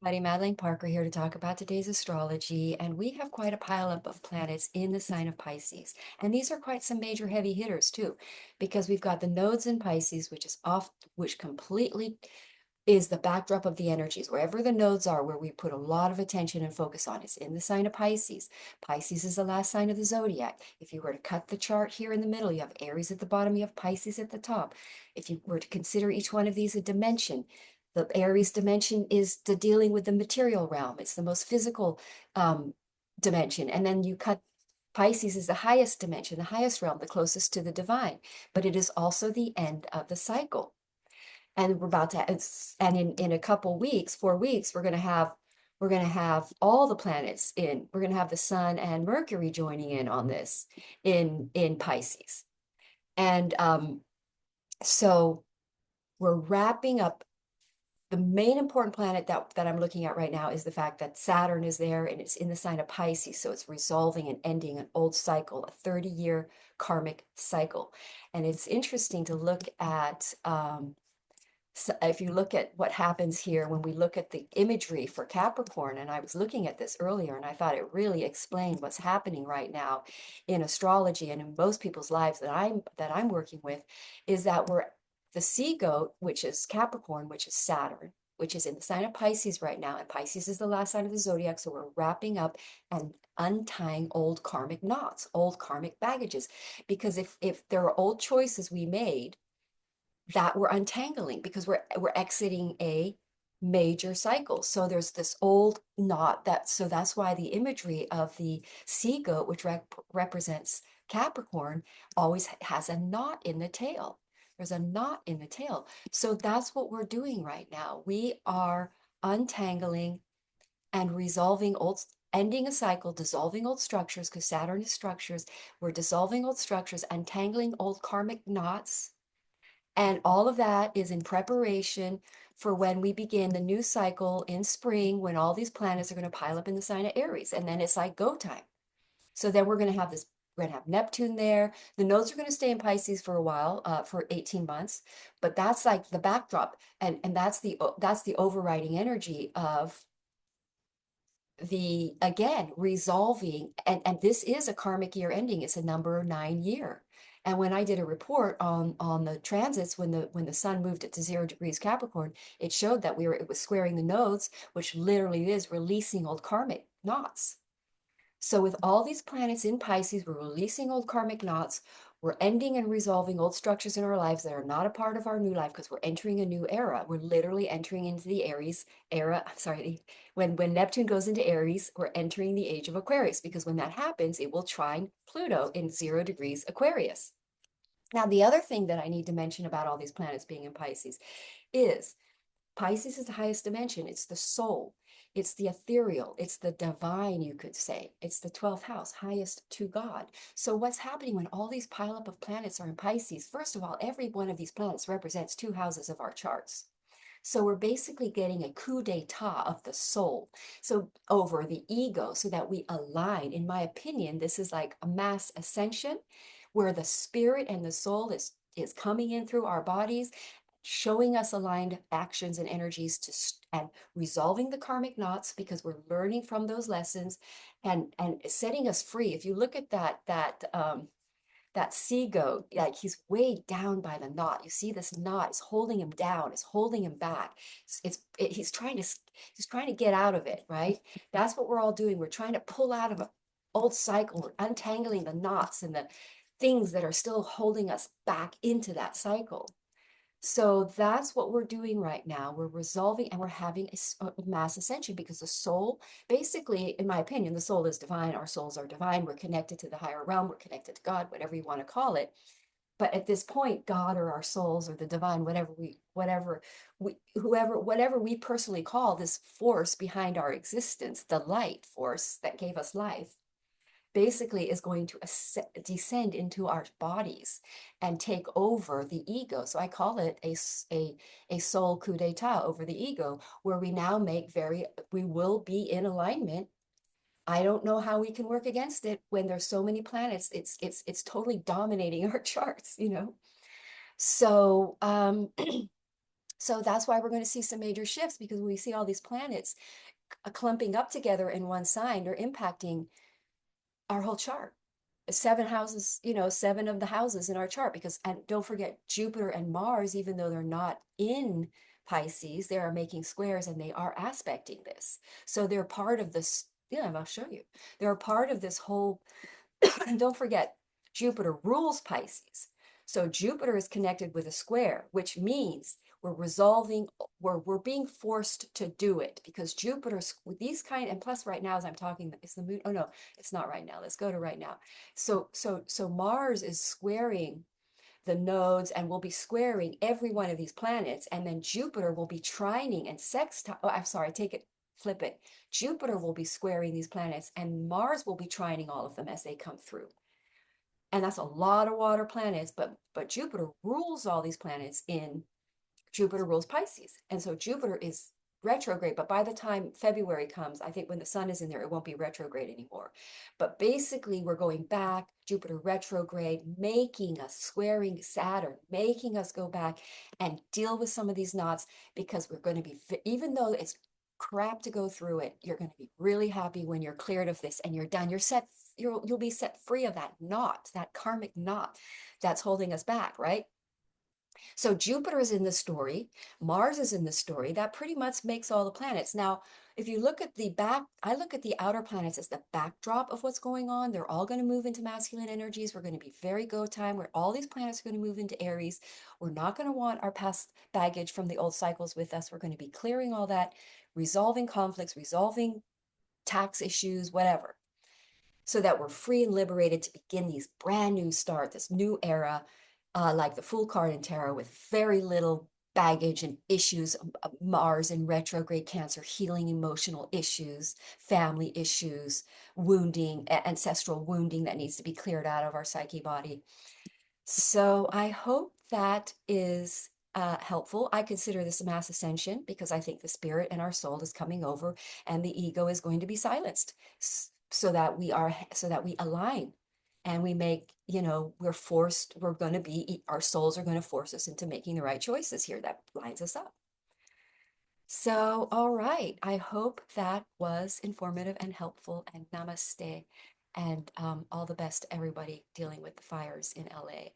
Buddy Madeline Parker here to talk about today's astrology, and we have quite a pileup of planets in the sign of Pisces. And these are quite some major heavy hitters too, because we've got the nodes in Pisces, which completely is the backdrop of the energies. Wherever the nodes are, where we put a lot of attention and focus on, it's in the sign of Pisces. Pisces is the last sign of the zodiac. If you were to cut the chart here in the middle, you have Aries at the bottom, you have Pisces at the top. If you were to consider each one of these a dimension, the Aries dimension is the dealing with the material realm. It's the most physical dimension. And then you cut Pisces is the highest dimension, the highest realm, the closest to the divine, but it is also the end of the cycle. And we're about to, and in a couple weeks, 4 weeks, we're going to have all the planets in. We're going to have the Sun and Mercury joining in on this in Pisces. And so we're wrapping up. The main important planet that I'm looking at right now is the fact that Saturn is there and it's in the sign of Pisces. So it's resolving and ending an old cycle, a 30-year karmic cycle. And it's interesting to look at, so if you look at what happens here, when we look at the imagery for Capricorn, and I was looking at this earlier and I thought it really explained what's happening right now in astrology and in most people's lives that I'm working with, is that we're the sea goat, which is Capricorn, which is Saturn, which is in the sign of Pisces right now. And Pisces is the last sign of the zodiac. So we're wrapping up and untying old karmic knots, old karmic baggages. Because if there are old choices we made that we're untangling, because we're exiting a major cycle. So there's this old knot so that's why the imagery of the sea goat, which represents Capricorn, always has a knot in the tail. There's a knot in the tail. So that's what we're doing right now. We are untangling and resolving ending a cycle, dissolving old structures, because Saturn is structures. We're dissolving old structures, untangling old karmic knots, and all of that is in preparation for when we begin the new cycle in spring, when all these planets are going to pile up in the sign of Aries. And then it's like go time. So then we're going to have we're going to have Neptune there. The nodes are going to stay in Pisces for a while, for 18 months. But that's like the backdrop. And that's the overriding energy of again, resolving, and this is a karmic year ending. It's a number 9 year. And when I did a report on the transits, when the sun moved it to 0 degrees Capricorn, it showed that it was squaring the nodes, which literally is releasing old karmic knots. So with all these planets in Pisces, we're releasing old karmic knots. We're ending and resolving old structures in our lives that are not a part of our new life, because we're entering a new era. We're literally entering into the Aries era. Sorry, when Neptune goes into Aries, we're entering the age of Aquarius, because when that happens, it will trine Pluto in 0 degrees Aquarius. Now, the other thing that I need to mention about all these planets being in Pisces is Pisces is the highest dimension. It's the soul. It's the ethereal. It's the divine, you could say. It's the 12th house, highest to God. So what's happening when all these pileup of planets are in Pisces? First of all, every one of these planets represents two houses of our charts. So we're basically getting a coup d'etat of the soul. So over the ego, so that we align. In my opinion, this is like a mass ascension where the spirit and the soul is coming in through our bodies, showing us aligned actions and energies and resolving the karmic knots, because we're learning from those lessons and setting us free. If you look at that sea goat, like he's weighed down by the knot. You see this knot is holding him down, is holding him back. He's trying to get out of it, right? That's what we're all doing. We're trying to pull out of an old cycle. We're untangling the knots and the things that are still holding us back into that cycle. So that's what we're doing right now. We're resolving and we're having a mass ascension, because the soul, basically, in my opinion, the soul is divine. Our souls are divine. We're connected to the higher realm. We're connected to God, whatever you want to call it. But at this point, God or our souls or the divine, whatever we personally call this force behind our existence, the light force that gave us life, basically is going to descend into our bodies and take over the ego. So I call it a soul coup d'etat over the ego, where we will be in alignment. I don't know how we can work against it when there's so many planets. It's totally dominating our charts. So So that's why we're going to see some major shifts, because we see all these planets clumping up together in one sign or impacting our whole chart. Seven houses, seven of the houses in our chart, because, and don't forget, Jupiter and Mars, even though they're not in Pisces, they are making squares and they are aspecting this. So they're part of this. Yeah, I'll show you. They're a part of this whole. And don't forget, Jupiter rules Pisces. So Jupiter is connected with a square, which means we're resolving, we're being forced to do it, because Jupiter's with these kind, and plus right now as I'm talking, is the moon, oh no, it's not right now. Let's go to right now. So Mars is squaring the nodes and will be squaring every one of these planets, and then Jupiter will be trining and sextile. Oh, I'm sorry, take it, flip it. Jupiter will be squaring these planets and Mars will be trining all of them as they come through. And that's a lot of water planets, but Jupiter rules all these planets in Jupiter rules Pisces. And so Jupiter is retrograde, but by the time February comes, I think when the sun is in there, it won't be retrograde anymore. But basically, we're going back, Jupiter retrograde, making us squaring Saturn, making us go back and deal with some of these knots, because we're going to be, even though it's crap to go through it, you're going to be really happy when you're cleared of this and you're done. You're set, you'll be set free of that knot, that karmic knot that's holding us back, right? So Jupiter is in the story, Mars is in the story. That pretty much makes all the planets. Now, if you look at the back, I look at the outer planets as the backdrop of what's going on. They're all going to move into masculine energies. We're going to be very go time, where all these planets are going to move into Aries. We're not going to want our past baggage from the old cycles with us. We're going to be clearing all that, resolving conflicts, resolving tax issues, whatever, so that we're free and liberated to begin these brand new start, this new era, like the Fool card in tarot, with very little baggage and issues. Mars in retrograde Cancer, healing emotional issues, family issues, wounding, ancestral wounding that needs to be cleared out of our psyche body. So I hope that is helpful. I consider this a mass ascension because I think the spirit and our soul is coming over and the ego is going to be silenced, so that we align and we make, we're forced, we're going to be, our souls are going to force us into making the right choices here that lines us up. So, all right. I hope that was informative and helpful, and namaste. And all the best to everybody dealing with the fires in LA.